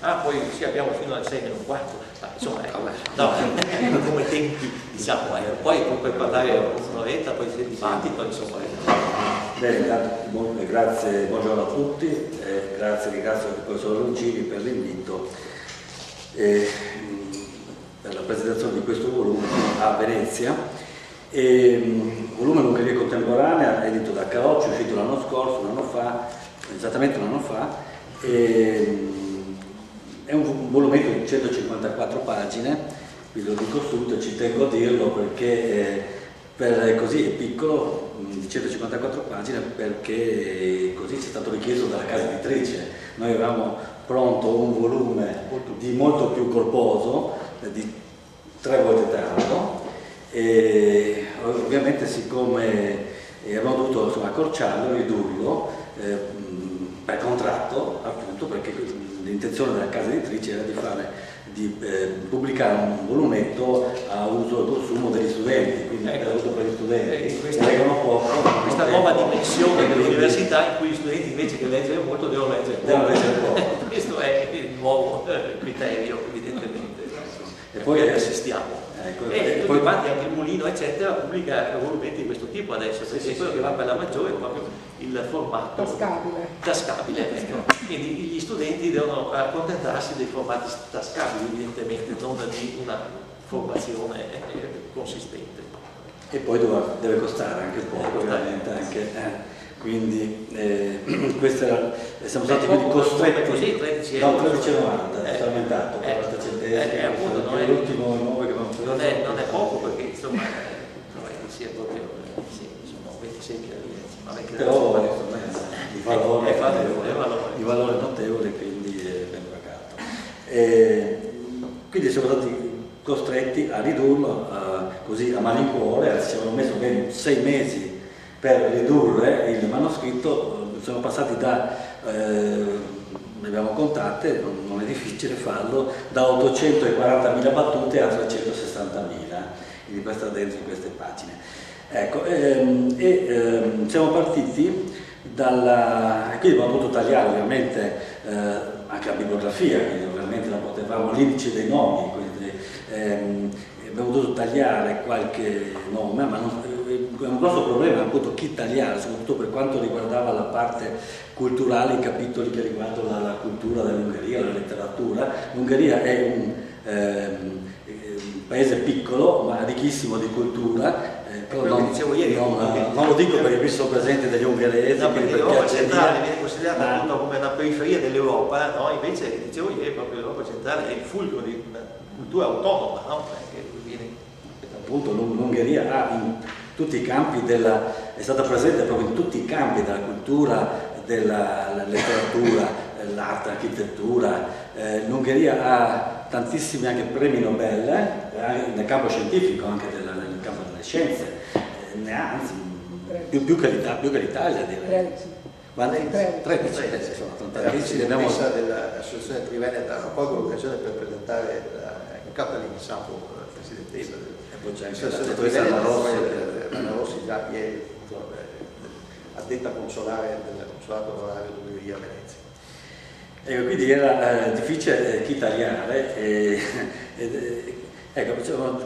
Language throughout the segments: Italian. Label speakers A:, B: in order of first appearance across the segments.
A: Poi sì, abbiamo fino alle 6 meno un quarto, insomma, ecco, no, come tempi, diciamo, poi puoi parlare un'oretta, poi c'è il dibattito, insomma.
B: Bene, intanto, grazie, buongiorno a tutti, ringrazio il professor Longini per l'invito per la presentazione di questo volume a Venezia. Volume L'Ungheria contemporanea, edito da Carocci, uscito l'anno scorso, esattamente un anno fa. È un volumetto di 154 pagine, vi lo dico subito, ci tengo a dirlo perché così è piccolo, di 154 pagine, perché così ci è stato richiesto dalla casa editrice. Noi avevamo pronto un volume molto più corposo, di 3 volte tanto, e ovviamente siccome abbiamo dovuto accorciarlo, ridurlo per contratto, appunto, perché l'intenzione della casa editrice era di pubblicare un volumetto a uso e consumo degli studenti, quindi per gli studenti.
A: Questa nuova dimensione dell'università in cui gli studenti invece che leggere molto devono leggere poco. Questo è il nuovo criterio, evidentemente. E poi assistiamo. E tutti quanti, anche il Mulino eccetera, pubblica volumetti di questo tipo adesso, perché quello che va per la maggiore è proprio il formato tascabile, ecco. Quindi gli studenti devono accontentarsi dei formati tascabili, evidentemente, non di una formazione consistente.
B: E poi deve costare anche poco, ovviamente, quindi siamo stati quindi costretti
A: così, 13 euro.
B: No, 13,90, è aumentato 40 centesimi, l'ultimo nuovo che abbiamo preso.
A: Non è poco, perché insomma sia proprio, sono 26.000 lire,
B: però il valore è notevole, quindi è ben pagato. Quindi siamo stati costretti a ridurlo così a malincuore, ci avevano messo ben 6 mesi per ridurre il manoscritto. Siamo passati ne abbiamo contate, non è difficile farlo, da 840.000 battute a 360.000, quindi per stare dentro in queste pagine. Ecco, siamo partiti quindi abbiamo dovuto tagliare ovviamente anche la bibliografia, quindi ovviamente non potevamo, l'indice dei nomi, quindi abbiamo dovuto tagliare qualche nome, ma un grosso problema è appunto chi tagliare, soprattutto per quanto riguardava la parte culturale, i capitoli che riguardano la cultura dell'Ungheria, la letteratura. L'Ungheria è un paese piccolo ma ricchissimo di cultura. Non lo dico perché qui sono presenti degli ungheresi,
A: perché l'Europa centrale viene considerata appunto come una periferia dell'Europa, no? Invece dicevo ieri proprio l'Europa centrale è il fulcro di una cultura autonoma, no?
B: Appunto l'Ungheria ha in tutti i campi è stata presente proprio in tutti i campi della cultura, della letteratura, l'arte, l'architettura. L'Ungheria ha tantissimi anche premi Nobel, nel campo scientifico, anche nel campo delle scienze, ne ha anzi più che l'Italia, direi. 13 sono tantissimi.
C: La promessa dell'associazione Triveneta ha colto l'occasione per presentare in Catalina Sampo, presidentessa dell'associazione Triveneta, Anna Rossi già ieri, addetta consolare del consolato onorario d'Ungheria a Venezia.
B: Ecco, quindi era difficile chi tagliare,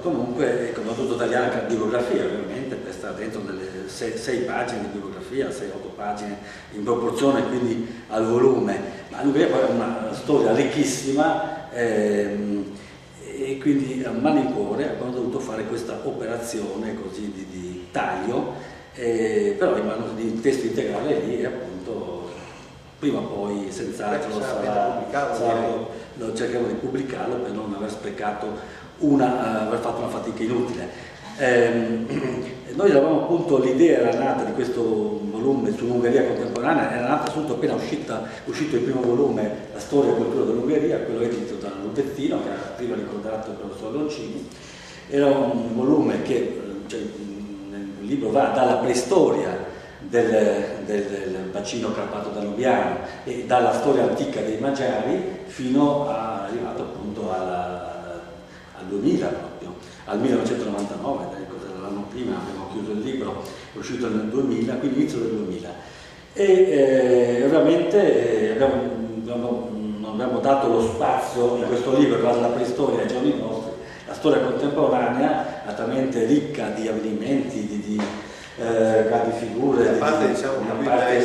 B: comunque abbiamo dovuto tagliare anche la bibliografia, ovviamente, per stare dentro delle 6 pagine di bibliografia, 6-8 pagine in proporzione quindi al volume. Ma l'Ungheria poi è una storia ricchissima, e quindi a malincuore abbiamo dovuto fare questa operazione così di taglio, però il testo integrale lì è appunto prima o poi senz'altro cercheremo di pubblicarlo per non aver sprecato aver fatto una fatica inutile. Noi avevamo appunto, l'idea era nata di questo volume sull'Ungheria contemporanea, era nata subito appena uscito il primo volume, La storia e cultura dell'Ungheria, quello edito da Lubettino, che ha prima ricordato il professor Loncini. Era un volume che, il libro va dalla preistoria del bacino carpato-danubiano e dalla storia antica dei Magiari fino arrivato appunto al 2000 proprio, al 1999, l'anno prima abbiamo chiuso il libro, è uscito nel 2000, quindi inizio del 2000. E ovviamente non abbiamo dato lo spazio in questo libro, che va dalla preistoria ai giorni nostri, la storia contemporanea, altamente ricca di avvenimenti, di grandi figure,
C: la parte, diciamo,
B: una parte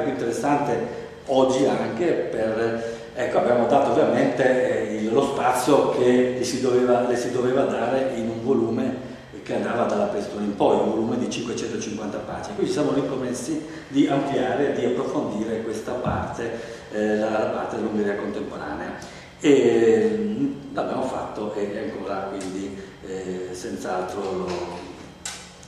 B: più interessante oggi anche per... Ecco, abbiamo dato ovviamente lo spazio che le si doveva dare in un volume che andava dalla preistoria in poi, un volume di 550 pagine. Quindi ci siamo ripromessi di ampliare, di approfondire questa parte, la parte dell'Ungheria contemporanea. E l'abbiamo fatto e ancora, quindi senz'altro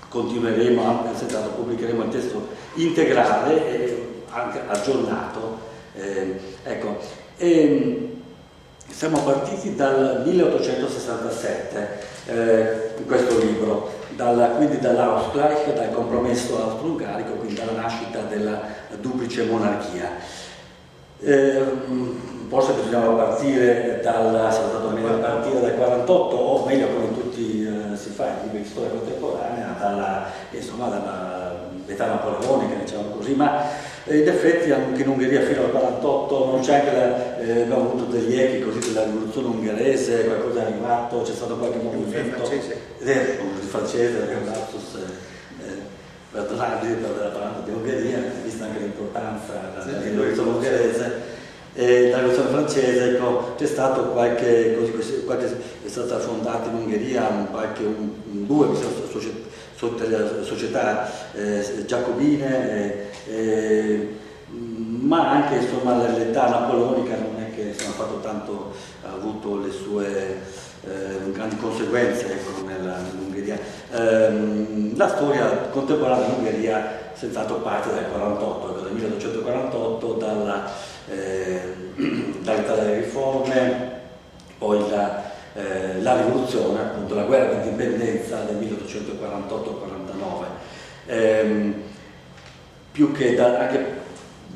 B: continueremo, senz'altro pubblicheremo il testo integrale e anche aggiornato. Ecco. Siamo partiti dal 1867 in questo libro, quindi dall'Ausgleich, dal compromesso austro-ungarico, quindi dalla nascita della duplice monarchia. Forse bisognava partire dal 48, o meglio, come tutti si fa in libri di storia contemporanea, dalla età napoleonica, diciamo così, ma in effetti anche in Ungheria fino al 48 non c'è anche abbiamo avuto degli echi così della rivoluzione ungherese, qualcosa è arrivato, c'è stato qualche movimento francese, perdonate per aver parlato di Ungheria, vista anche l'importanza della rivoluzione ungherese. La rivoluzione francese, ecco, c'è stato qualche è stata fondata in Ungheria due società giacobine, ma anche insomma l'età napoleonica non è che ha fatto tanto, ha avuto le sue grandi conseguenze, ecco, nell'Ungheria. La storia contemporanea dell'Ungheria senz'altro parte dal 48, ecco, dal 1848, dall'età delle riforme, poi la rivoluzione, appunto la guerra d'indipendenza del 1848-49, più che anche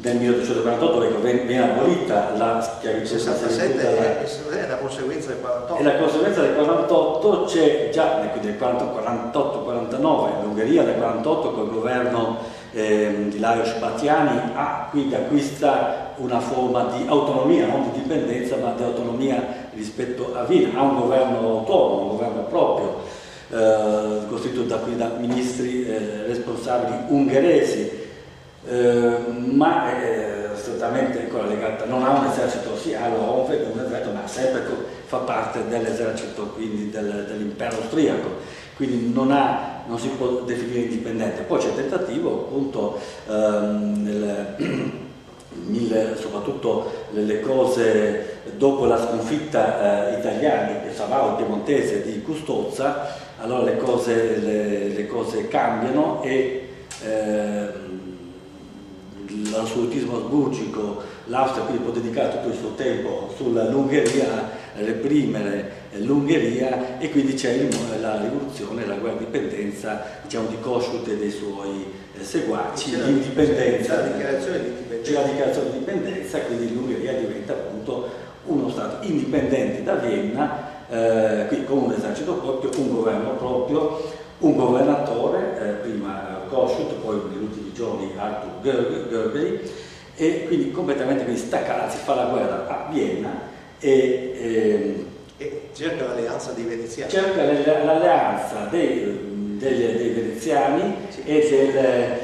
B: nel 1848 ecco, viene abolita la schiavitù.
C: 67 è la conseguenza del 48.
B: E la conseguenza del 48 c'è già, quindi nel 48-49, l'Ungheria nel 48 col governo di Lajos Batthyány quindi acquista una forma di autonomia, non di dipendenza, ma di autonomia rispetto a Vienna, ha un governo autonomo, un governo proprio, costituito da ministri responsabili ungheresi, ma strettamente ancora legata, non ha un esercito, sì, ha un esercito, ma sempre fa parte dell'esercito, quindi dell'impero austriaco, quindi non si può definire indipendente. Poi c'è il tentativo, appunto, soprattutto le cose dopo la sconfitta italiana, Savao piemontese di Custozza, allora le cose cambiano e l'assolutismo asburgico, l'Austria quindi può dedicare tutto il suo tempo sull'Ungheria, reprimere l'Ungheria, e quindi c'è la rivoluzione, la guerra di indipendenza, diciamo, di Kossuth e dei suoi seguaci, l'indipendenza,
C: c'è la dichiarazione di indipendenza,
B: quindi l'Ungheria diventa appunto uno Stato indipendente da Vienna, quindi con un esercito proprio, un governo proprio, un governatore, prima Kossuth, poi negli ultimi giorni Arthur Göbel, e quindi completamente staccata, si fa la guerra a Vienna e
C: cerca l'alleanza dei veneziani.
B: Cerca l'alleanza dei veneziani, sì, e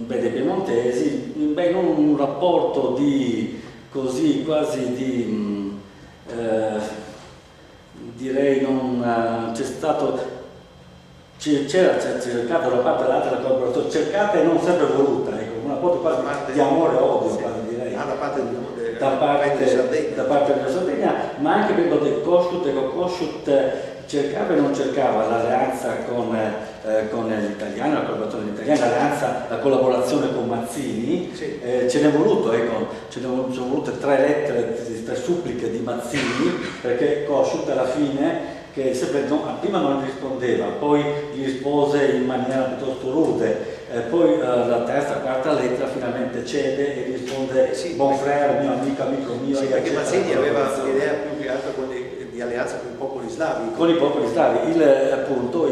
B: dei piemontesi, in un rapporto quasi di direi non c'è stato. C'era cercata da una parte e dall'altra la collaborazione, cercata e non sempre voluta, ecco, una quasi di amore e odio, sì, quasi direi.
C: Da parte
B: della Sardegna, ma anche per del Kossuth cercava e non cercava l'alleanza con l'italiano, la collaborazione dell'italiano, la collaborazione con Mazzini, sì. Ce n'è voluto, ecco, sono volute 3 lettere, 3 suppliche di Mazzini, perché Kossuth alla fine, che sempre prima non gli rispondeva, poi gli rispose in maniera piuttosto rude, poi la terza, quarta lettera finalmente cede e risponde, sì, buon frère, mio amico mio.
C: Sì, perché Mazzini aveva l'idea più che altro di alleanza con i popoli slavi.
B: Con i popoli slavi, appunto,